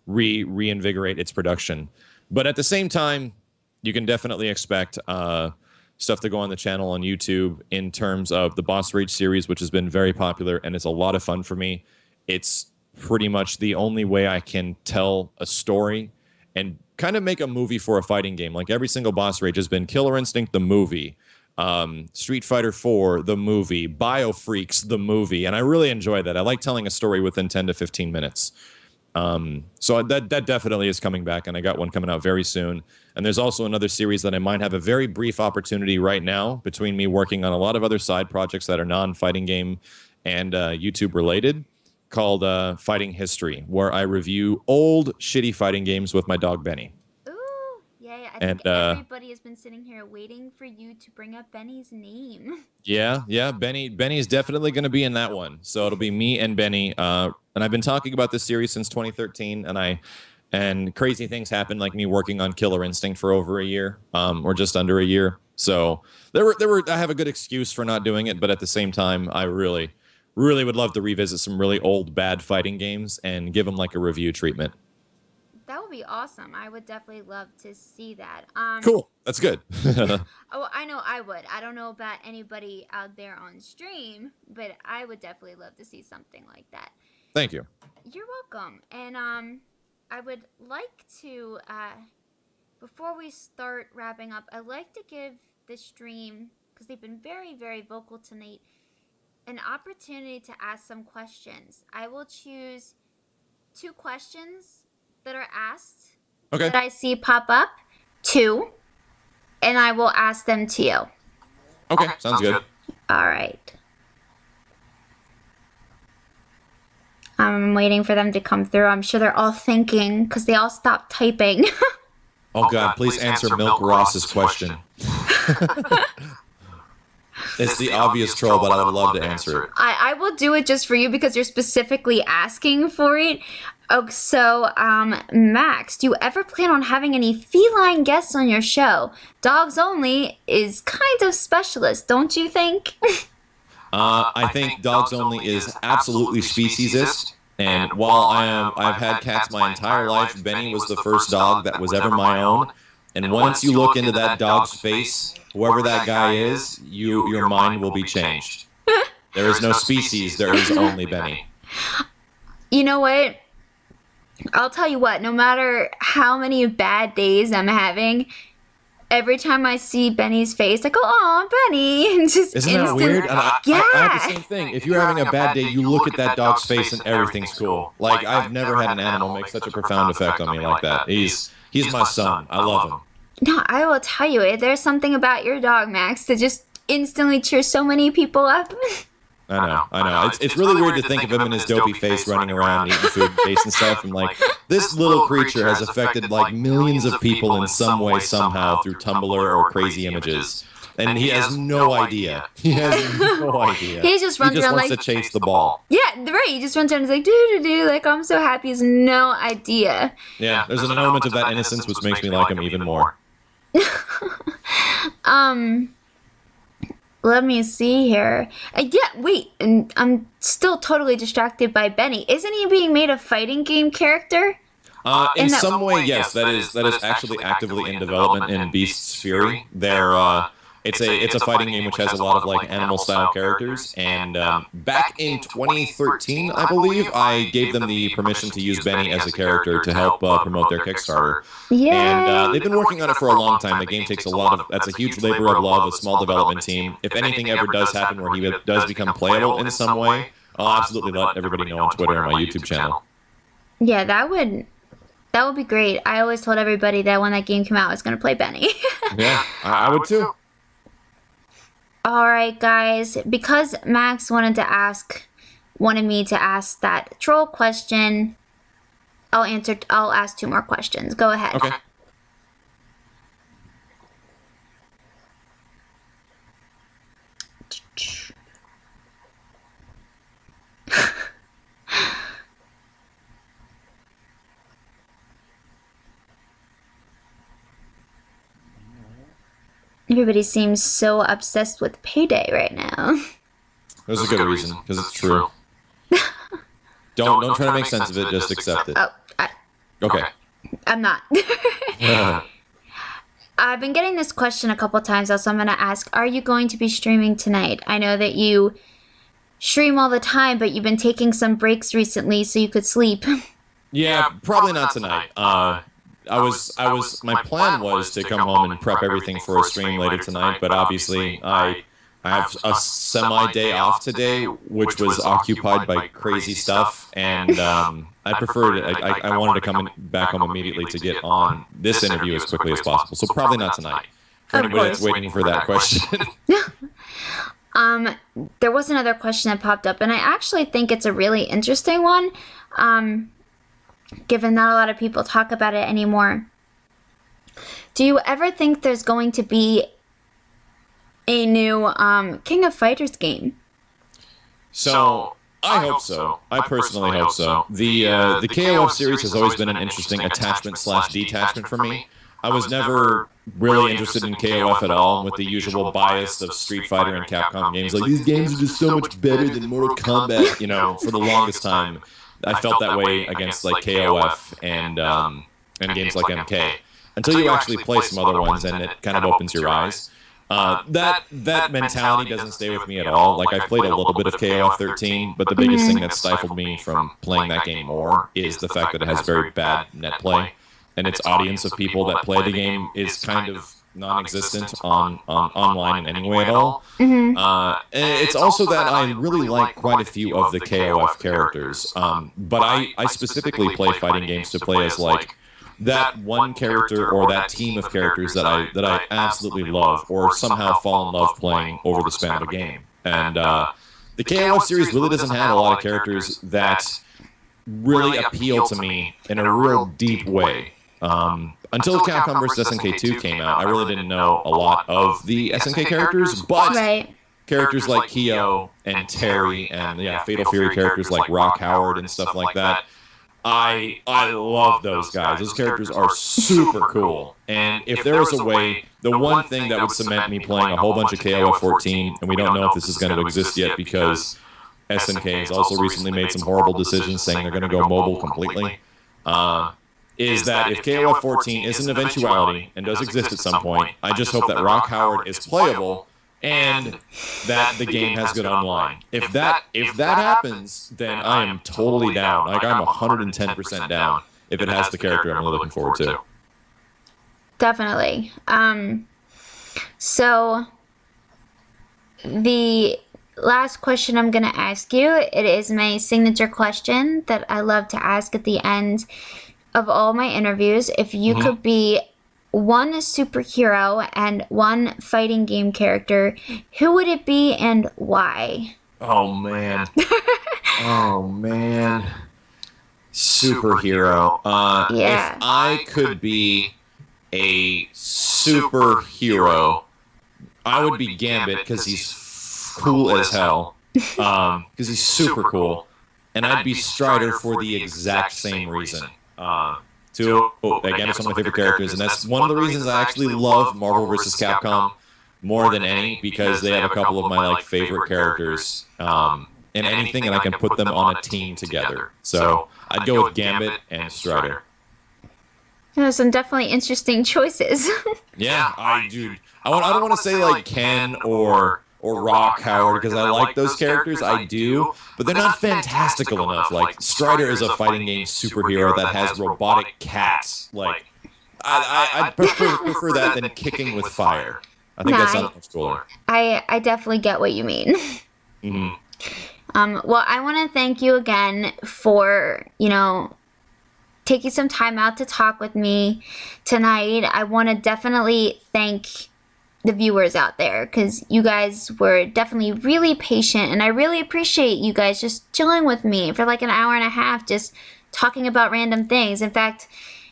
reinvigorate its production. But at the same time, you can definitely expect stuff to go on the channel on YouTube in terms of the Boss Rage series, which has been very popular, and it's a lot of fun for me. It's pretty much the only way I can tell a story and kind of make a movie for a fighting game. Like, every single Boss Rage has been Killer Instinct, the movie, Street Fighter 4, the movie, Biofreaks, the movie, and I really enjoy that. I like telling a story within 10 to 15 minutes. So that definitely is coming back, and I got one coming out very soon. And there's also another series that I might have a very brief opportunity right now, between me working on a lot of other side projects that are non-fighting game and YouTube related, called Fighting History, where I review old shitty fighting games with my dog Benny. Ooh, yeah. I think everybody has been sitting here waiting for you to bring up Benny's name. Yeah. Benny's definitely going to be in that one. So it'll be me and Benny. And I've been talking about this series since 2013, and crazy things happened, like me working on Killer Instinct for over a year, or just under a year. So I have a good excuse for not doing it, but at the same time, I really would love to revisit some really old bad fighting games and give them like a review treatment. That would be awesome. I would definitely love to see that. Cool. That's good. Oh, I know I would. I don't know about anybody out there on stream, but I would definitely love to see something like that. Thank you. You're welcome. And I would like to, before we start wrapping up, I'd like to give the stream, because they've been very, very vocal tonight, an opportunity to ask some questions. I will choose 2 questions that are asked that I see pop up, 2, and I will ask them to you. Okay, sounds good. All right. I'm waiting for them to come through. I'm sure they're all thinking, because they all stopped typing. Oh God, please answer Milk Ross's question. It's the obvious troll, but I would love to answer it. I will do it just for you, because you're specifically asking for it. Oh, so, Max, do you ever plan on having any feline guests on your show? Dogs Only is kind of specialist, don't you think? I think Dogs Only is absolutely speciesist. And while I've had cats my entire life, Benny was the first dog that was ever my own. And once you look into that dog's face, whoever that guy is, your mind will be changed. There is no species, there is only Benny. You know what? I'll tell you what, no matter how many bad days I'm having, every time I see Benny's face, I go, "Aw, Benny!" Just isn't that weird? And I have the same thing. If you're having a bad day, you look at that dog's face and everything's cool. Like, I've never had an animal make such a profound effect on me like that. He's my son. I love him. No, I will tell you, there's something about your dog, Max, that just instantly cheers so many people up. I know. It's really weird to think of him in his dopey face running around eating food face and stuff, and like, this little creature has affected like millions of people in some way somehow through Tumblr or crazy images, and he has no idea. He has no idea. He just runs around wants like, to chase the ball. Yeah, right. He just runs around and is like, do, like, I'm so happy. He has no idea. Yeah, there's an element of that innocence which makes me like him even more. Let me see here. Yeah, wait, and I'm still totally distracted by Benny. Isn't he being made a fighting game character? In some way, yes. That is actually actively in development in Beast's Fury. It's a fighting game which has a lot of like animal style characters. And back in 2013, I believe, I gave them the permission to use Benny as a character to help promote their Kickstarter. And Yay! they've been working on it for a long time. The game takes a lot of, that's a huge labor of love, a small development team. If anything ever does happen where he does become playable in some way, I'll absolutely let everybody know on Twitter and my YouTube channel. Yeah, that would be great. I always told everybody that when that game came out, I was going to play Benny. Yeah, I would too. All right, guys. Because Max wanted me to ask that troll question, I'll ask 2 more questions. Go ahead. Okay. Everybody seems so obsessed with Payday right now. There's a good reason, because it's true. Don't try to make sense of it, just accept it. Oh, Okay. I'm not. I've been getting this question a couple times, so I'm going to ask, are you going to be streaming tonight? I know that you stream all the time, but you've been taking some breaks recently so you could sleep. Yeah, probably not tonight. My plan was to come home and prep everything for a stream later tonight, but obviously I have a semi-day off today, which was occupied by crazy stuff, and I preferred it. I wanted to come back home immediately to get on this interview as quickly as possible, so probably not tonight. For anybody that's waiting for that question. There was another question that popped up, and I actually think it's a really interesting one, given not a lot of people talk about it anymore. Do you ever think there's going to be a new King of Fighters game? So I hope so. I personally hope so. The KOF series has always been an interesting attachment/detachment for me. I was never really interested in KOF at all, with the usual bias of Street Fighter and Capcom games. Like, these games are just so much better than Mortal Kombat. You know, for the longest time, I felt that way against like KOF and games like MK. Until you actually play some other ones, and it kind of opens your eyes. That mentality doesn't stay with me at all. Like, I've played a little bit of KOF 13, but the biggest thing that stifled me from playing that game more is the fact that it has very bad net play, and its audience of people that play the game is kind of non-existent on online in any way at all. And it's also that I really like quite a few of the KOF characters, but I specifically play fighting games to play as like that one character or that team of characters that I absolutely love, or somehow fall in love playing over the span of a game. And the KOF series really doesn't have a lot of characters that really appeal to me in a real deep way. Until Capcom vs. SNK 2 came out, I really didn't know a lot of the SNK characters, but characters like Kyo and Terry and Fatal Fury characters like Rock Howard and stuff like that, I love those guys. Those characters are super cool. And if there was a way, the one thing that would cement me playing a whole bunch of KOF 14, and we don't know if this is going to exist yet because SNK has also recently made some horrible decisions saying they're going to go mobile completely, is that if KOF 14 is an eventuality and does exist at some point, I just hope that Rock Howard is playable and that the game has good online. If that happens, then I am totally down. Like, I'm 110% down if it has the character I'm really looking forward to. Definitely. So the last question I'm going to ask you, it is my signature question that I love to ask at the end of all my interviews. If you could be one superhero and one fighting game character, who would it be and why? Oh, man. Superhero. If I could be a superhero, I would be Gambit, because he's cool as hell. Because he's super cool. And I'd be Strider for the exact same reason. Again, it's one of my favorite characters, and that's one of the reasons I actually love Marvel vs. Capcom more than any, because they have a couple of my favorite characters in anything, and I can put them on a team together. So I'd go with Gambit and Strider. There's some definitely interesting choices. Yeah, I don't want to say like Ken or Rock Howard because I like those characters. I do, but they're not fantastical enough. Like Strider is a fighting game superhero that has robotic cats. Like I'd prefer that than kicking with fire. I think that sounds much cooler. I definitely get what you mean. Mm-hmm. Well, I want to thank you again for, taking some time out to talk with me tonight. I want to definitely thank the viewers out there because you guys were definitely really patient, and I really appreciate you guys just chilling with me for like an hour and a half just talking about random things. In fact,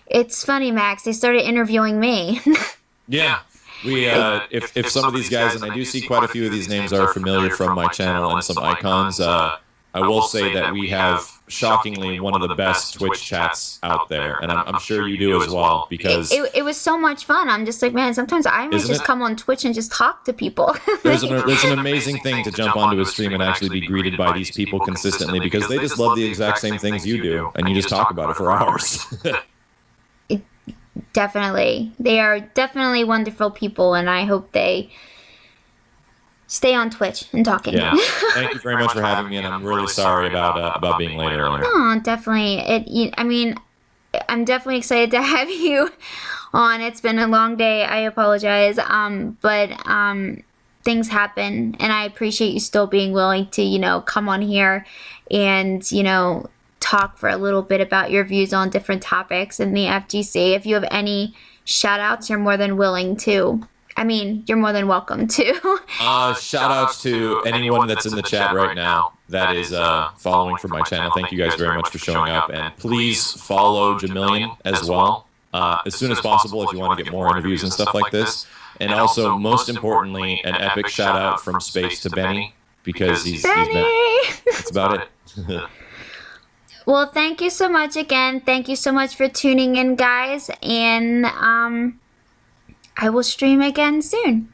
it's funny, Max, they started interviewing me. Yeah. We if some of these guys, and I do see quite a few of these names are familiar from my channel and some icons, I will say that we have shockingly one of the best Twitch chats out there, and I'm sure you do as well, because it was so much fun. I'm just like, man, sometimes I might just come on Twitch and just talk to people. There's an amazing thing to jump onto a stream and actually be greeted by these people consistently, because they just love the exact same things you do, and you just talk about it for hours. Definitely. They are definitely wonderful people, and I hope they stay on Twitch and talking. Yeah. Thank you very much for having me, and I'm really sorry about being late earlier. No, definitely. I'm definitely excited to have you on. It's been a long day. I apologize. But things happen, and I appreciate you still being willing to, come on here and, talk for a little bit about your views on different topics in the FGC. If you have any shout outs, you're more than willing to. You're more than welcome to. Shout outs to anyone that's in the chat right now that is following for my channel. Thank you guys very much for showing up, and please follow Jamillion as well as soon as possible if you want to get more interviews and stuff like this. And also, most importantly, an epic shout out from Space to Benny, because he's that's about it. Well, thank you so much again. Thank you so much for tuning in, guys. And I will stream again soon.